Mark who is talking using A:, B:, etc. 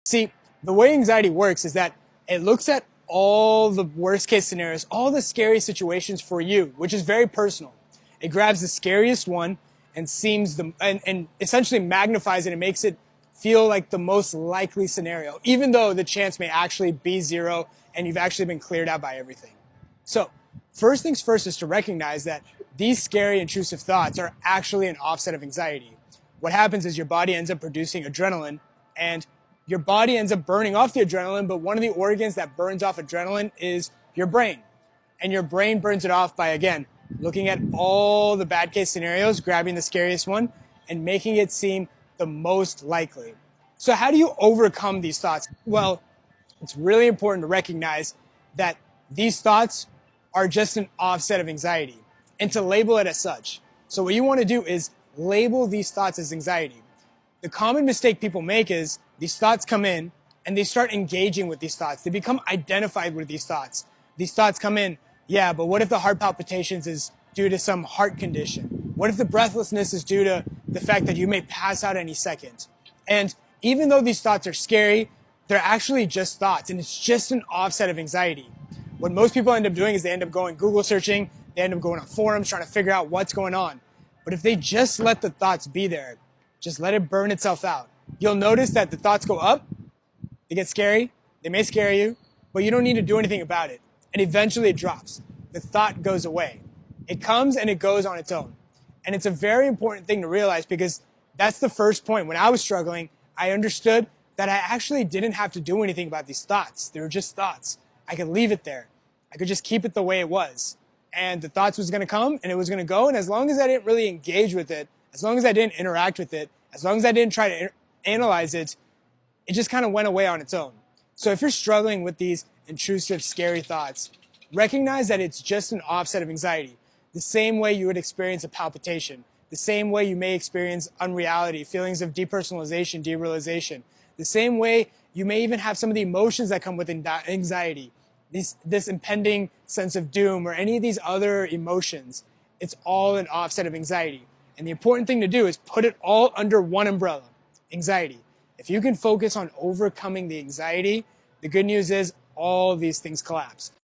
A: See, the way anxiety works is that it looks at all the worst case scenarios, all the scary situations for you, which is very personal. It grabs the scariest one and and essentially magnifies it and makes it feel like the most likely scenario, even though the chance may actually be zero and you've actually been cleared out by everything. So first things first is to recognize that these scary intrusive thoughts are actually an offset of anxiety. What happens is your body ends up producing adrenaline, and your body ends up burning off the adrenaline, but one of the organs that burns off adrenaline is your brain. And your brain burns it off by, again, looking at all the bad case scenarios, grabbing the scariest one, and making it seem the most likely. So how do you overcome these thoughts? Well, it's really important to recognize that these thoughts are just an offset of anxiety and to label it as such. So what you want to do is label these thoughts as anxiety. The common mistake people make is these thoughts come in and they start engaging with these thoughts. They become identified with these thoughts. These thoughts come in, yeah, but what if the heart palpitations is due to some heart condition? What if the breathlessness is due to the fact that you may pass out any second? And even though these thoughts are scary, they're actually just thoughts, and it's just an offset of anxiety. What most people end up doing is they end up going Google searching, they end up going on forums trying to figure out what's going on. But if they just let the thoughts be there, just let it burn itself out, you'll notice that the thoughts go up, they get scary, they may scare you, but you don't need to do anything about it. And eventually it drops. The thought goes away. It comes and it goes on its own. And it's a very important thing to realize, because that's the first point. When I was struggling, I understood that I actually didn't have to do anything about these thoughts. They were just thoughts. I could leave it there. I could just keep it the way it was. And the thoughts was going to come and it was going to go. And as long as I didn't really engage with it, as long as I didn't interact with it, as long as I didn't try to analyze it, it just kind of went away on its own. So if you're struggling with these intrusive, scary thoughts, recognize that it's just an offset of anxiety. The same way you would experience a palpitation, the same way you may experience unreality, feelings of depersonalization, derealization, the same way you may even have some of the emotions that come with anxiety, this impending sense of doom or any of these other emotions. It's all an offset of anxiety. And the important thing to do is put it all under one umbrella, anxiety. If you can focus on overcoming the anxiety, the good news is all of these things collapse.